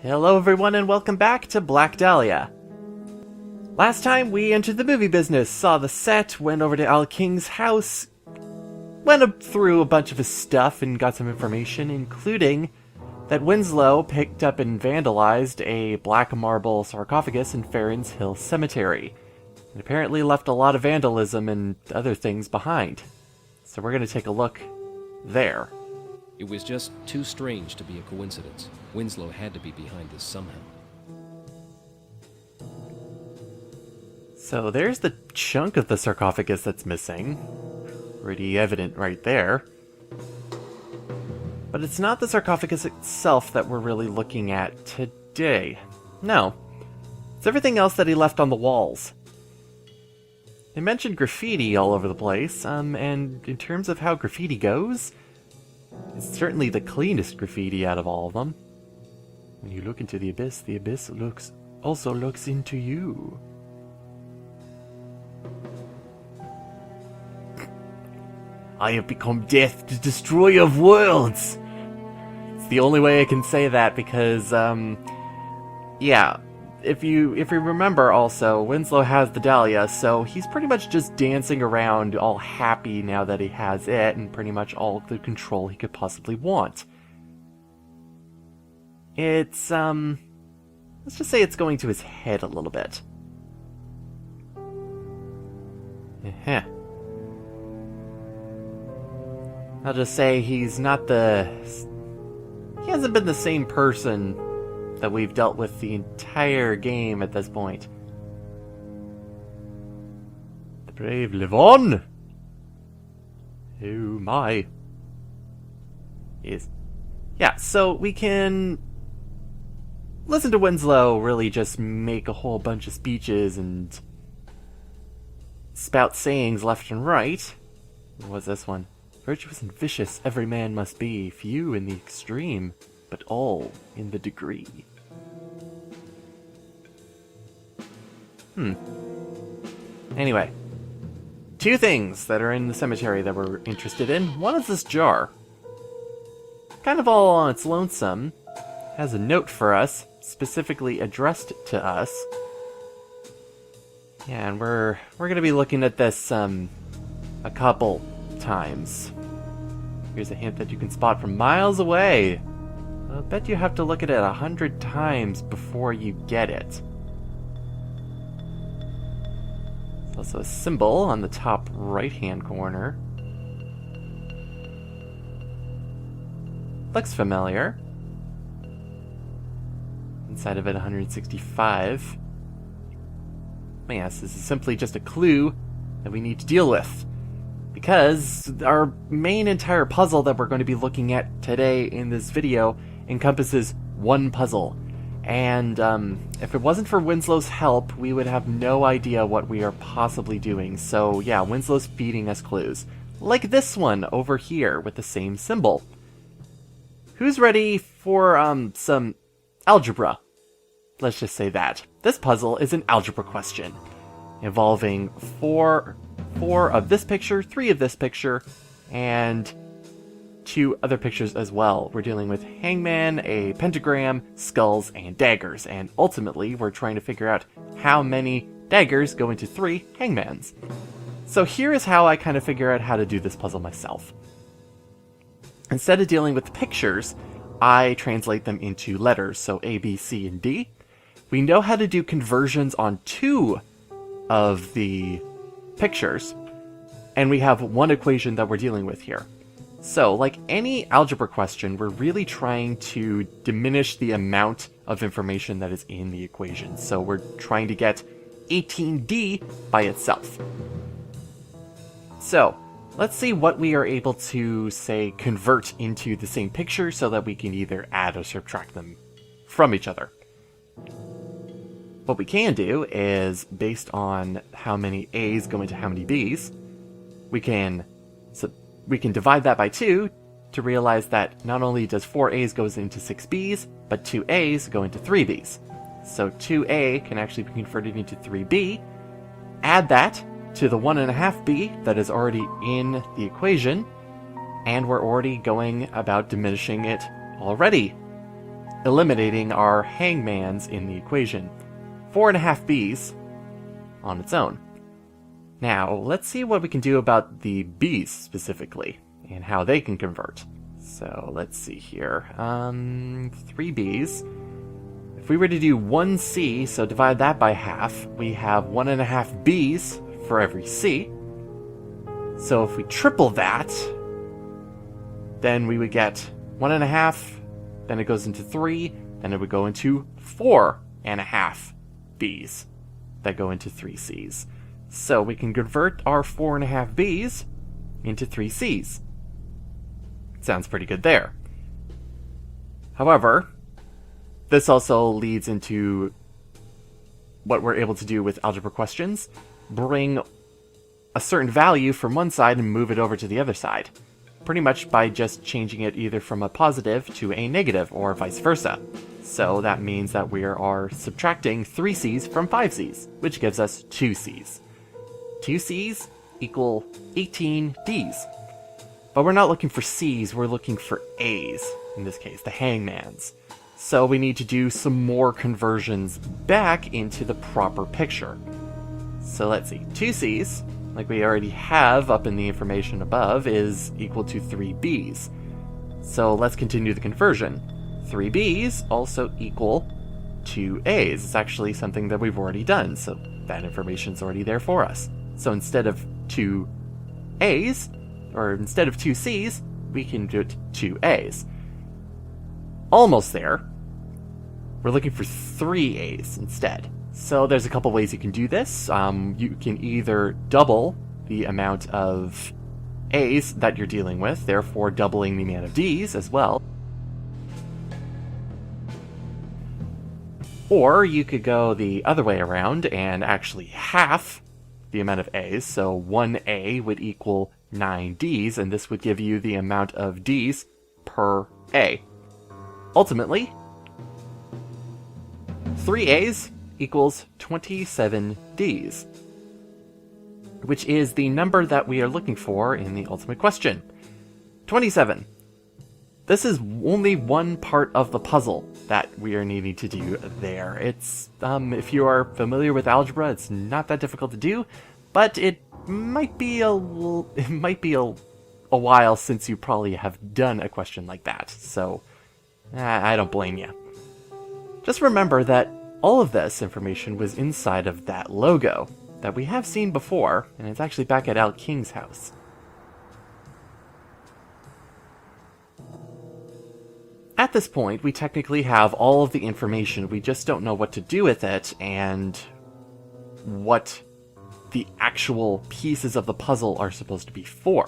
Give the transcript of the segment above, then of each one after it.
Hello everyone and welcome back to Black Dahlia. Last time we entered the movie business, saw the set, went over to Al King's house, went through a bunch of his stuff and got some information, including that Winslow picked up and vandalized a black marble sarcophagus in Farron's Hill Cemetery, and apparently left a lot of vandalism and other things behind. So we're going to take a look there. It was just too strange to be a coincidence. Winslow had to be behind this somehow. So there's the chunk of the sarcophagus that's missing. Pretty evident right there. But it's not the sarcophagus itself that we're really looking at today. No. It's everything else that he left on the walls. They mentioned graffiti all over the place, and in terms of how graffiti goes, it's certainly the cleanest graffiti out of all of them. When you look into the abyss also looks into you. I have become death, the destroyer of worlds! It's the only way I can say that because, yeah. If you remember also, Winslow has the Dahlia, so he's pretty much just dancing around all happy now that he has it, and pretty much all the control he could possibly want. It's, let's just say it's going to his head a little bit. I'll just say he hasn't been the same person that we've dealt with the entire game at this point. The brave live on! Oh my. Yes. Yeah, so we can listen to Winslow really just make a whole bunch of speeches and spout sayings left and right. What was this one? Virtuous and vicious every man must be, few in the extreme, but all in the degree. Anyway, two things that are in the cemetery that we're interested in. One is this jar. Kind of all on its lonesome. Has a note for us, specifically addressed to us. Yeah, and we're going to be looking at this a couple times. Here's a hint that you can spot from miles away. I'll bet you have to look at it 100 times before you get it. There's also a symbol on the top right-hand corner. Looks familiar. Inside of it, 165. But yes, this is simply just a clue that we need to deal with. Because our main entire puzzle that we're going to be looking at today in this video encompasses one puzzle. And if it wasn't for Winslow's help, we would have no idea what we are possibly doing. So yeah, Winslow's feeding us clues. Like this one over here with the same symbol. Who's ready for some algebra? Let's just say that. This puzzle is an algebra question involving four of this picture, 3 of this picture, and 2 other pictures as well. We're dealing with hangman, a pentagram, skulls, and daggers, and ultimately we're trying to figure out how many daggers go into 3 hangmans. So here is how I kind of figure out how to do this puzzle myself. Instead of dealing with the pictures, I translate them into letters, so A, B, C, and D. We know how to do conversions on 2 of the pictures, and we have one equation that we're dealing with here. So, like any algebra question, we're really trying to diminish the amount of information that is in the equation. So we're trying to get 18D by itself. So, let's see what we are able to, say, convert into the same picture so that we can either add or subtract them from each other. What we can do is, based on how many A's go into how many B's, we can divide that by 2 to realize that not only does 4 A's goes into 6 B's, but 2 A's go into 3 B's. So 2A can actually be converted into 3B. Add that to the 1.5 B that is already in the equation, and we're already going about diminishing it already. eliminating our hangmans in the equation. 4.5 B's on its own. Now, let's see what we can do about the B's specifically, and how they can convert. So, let's see here. 3 B's. If we were to do 1 C, so divide that by half, we have 1.5 B's for every C. So if we triple that, then we would get 1.5, then it goes into 3, then it would go into 4.5 B's that go into 3 C's. So we can convert our 4.5 B's into 3 C's. Sounds pretty good there. However, this also leads into what we're able to do with algebra questions. Bring a certain value from one side and move it over to the other side. Pretty much by just changing it either from a positive to a negative or vice versa. So that means that we are subtracting 3 C's from 5 C's, which gives us 2 C's. 2 C's equal 18 D's. But we're not looking for C's, we're looking for A's, in this case, the hangmans. So we need to do some more conversions back into the proper picture. So let's see, 2 C's, like we already have up in the information above, is equal to 3 B's. So let's continue the conversion. 3 B's also equal 2 A's. It's actually something that we've already done, so that information's already there for us. So instead of 2 A's, or instead of 2 C's, we can do it 2 A's. Almost there. We're looking for 3 A's instead. So there's a couple ways you can do this. You can either double the amount of A's that you're dealing with, therefore doubling the amount of D's as well. Or you could go the other way around and actually half the amount of A's. So 1 A would equal 9 D's, and this would give you the amount of D's per A. Ultimately, 3 A's equals 27 D's, which is the number that we are looking for in the ultimate question. 27. This is only one part of the puzzle that we are needing to do there. It's, if you are familiar with algebra, it's not that difficult to do, but it might be a while since you probably have done a question like that, so I don't blame you. Just remember that all of this information was inside of that logo that we have seen before, and it's actually back at Al King's house. At this point, we technically have all of the information, we just don't know what to do with it, and what the actual pieces of the puzzle are supposed to be for.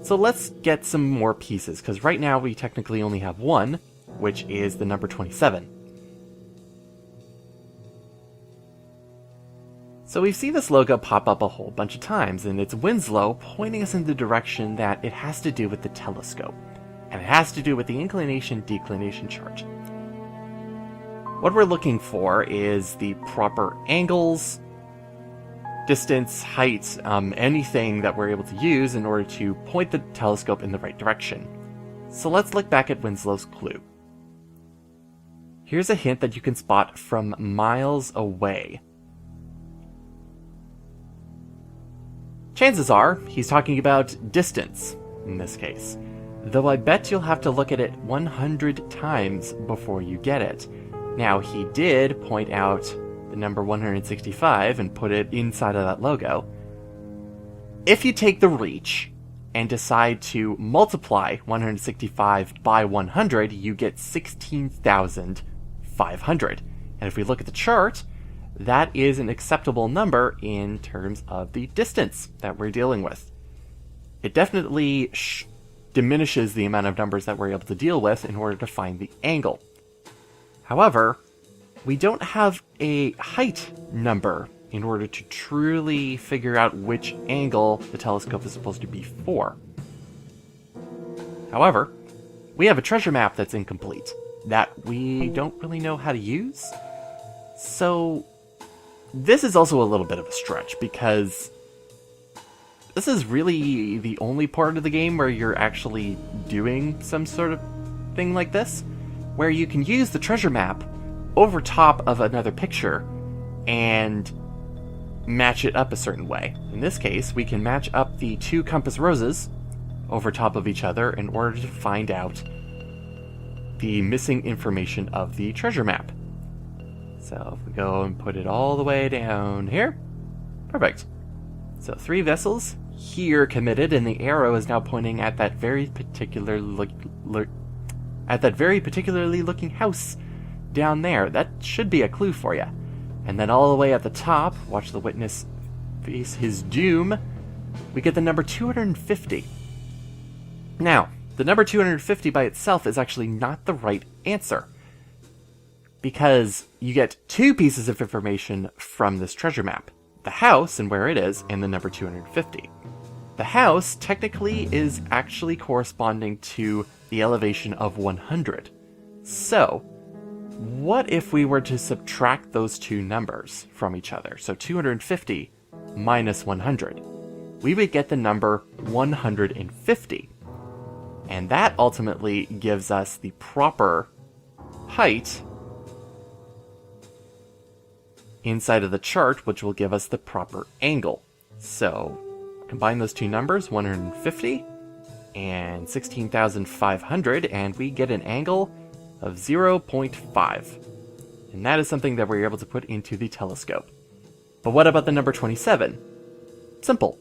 So let's get some more pieces, because right now we technically only have one, which is the number 27. So we've seen this logo pop up a whole bunch of times, and it's Winslow pointing us in the direction that it has to do with the telescope, and it has to do with the inclination-declination chart. What we're looking for is the proper angles, distance, height, anything that we're able to use in order to point the telescope in the right direction. So let's look back at Winslow's clue. Here's a hint that you can spot from miles away. Chances are, he's talking about distance, in this case. Though I bet you'll have to look at it 100 times before you get it. Now, he did point out the number 165 and put it inside of that logo. If you take the reach and decide to multiply 165 by 100, you get 16,500. And if we look at the chart, that is an acceptable number in terms of the distance that we're dealing with. It definitely diminishes the amount of numbers that we're able to deal with in order to find the angle. However, we don't have a height number in order to truly figure out which angle the telescope is supposed to be for. However, we have a treasure map that's incomplete that we don't really know how to use. So this is also a little bit of a stretch, because this is really the only part of the game where you're actually doing some sort of thing like this, where you can use the treasure map over top of another picture and match it up a certain way. In this case, we can match up the 2 compass roses over top of each other in order to find out the missing information of the treasure map. So if we go and put it all the way down here, perfect. So 3 vessels here committed, and the arrow is now pointing at that very particularly looking house down there. That should be a clue for you. And then all the way at the top, watch the witness face his doom, we get the number 250. Now, the number 250 by itself is actually not the right answer, because you get 2 pieces of information from this treasure map. The house and where it is, and the number 250. The house technically is actually corresponding to the elevation of 100. So, what if we were to subtract those 2 numbers from each other? So 250 minus 100. We would get the number 150. And that ultimately gives us the proper height inside of the chart, which will give us the proper angle. So, combine those 2 numbers, 150 and 16,500, and we get an angle of 0.5. And that is something that we're able to put into the telescope. But what about the number 27? Simple.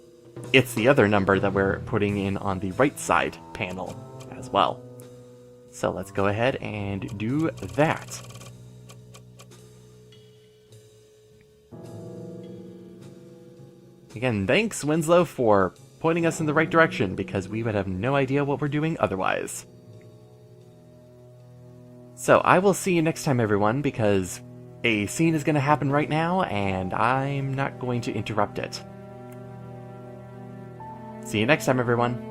It's the other number that we're putting in on the right side panel as well. So let's go ahead and do that. Again, thanks, Winslow, for pointing us in the right direction, because we would have no idea what we're doing otherwise. So I will see you next time, everyone, because a scene is going to happen right now, and I'm not going to interrupt it. See you next time, everyone.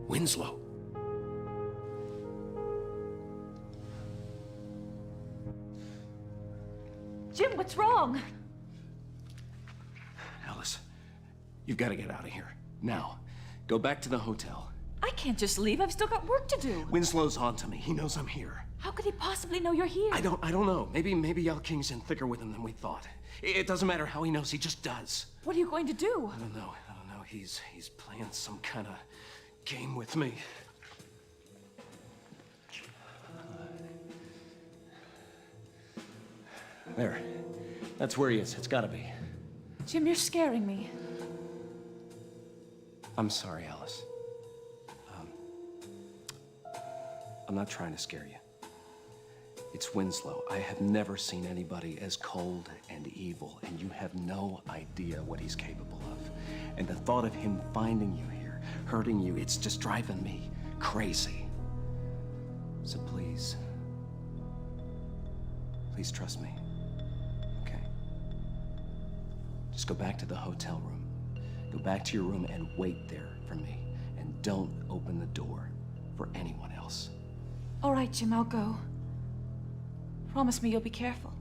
Winslow. Jim, what's wrong? Alice, you've got to get out of here. Now. Go back to the hotel. I can't just leave. I've still got work to do. Winslow's on to me. He knows I'm here. How could he possibly know you're here? I don't know. Maybe Yell King's in thicker with him than we thought. It doesn't matter how he knows. He just does. What are you going to do? I don't know. He's playing some kind of game with me. There. That's where he is. It's gotta be. Jim, you're scaring me. I'm sorry, Alice. I'm not trying to scare you. It's Winslow. I have never seen anybody as cold and evil, and you have no idea what he's capable of. And the thought of him finding you here, hurting you, it's just driving me crazy. So please trust me, okay? Just go back to the hotel room. Go back to your room and wait there for me. And don't open the door for anyone else. All right, Jim, I'll go. Promise me you'll be careful.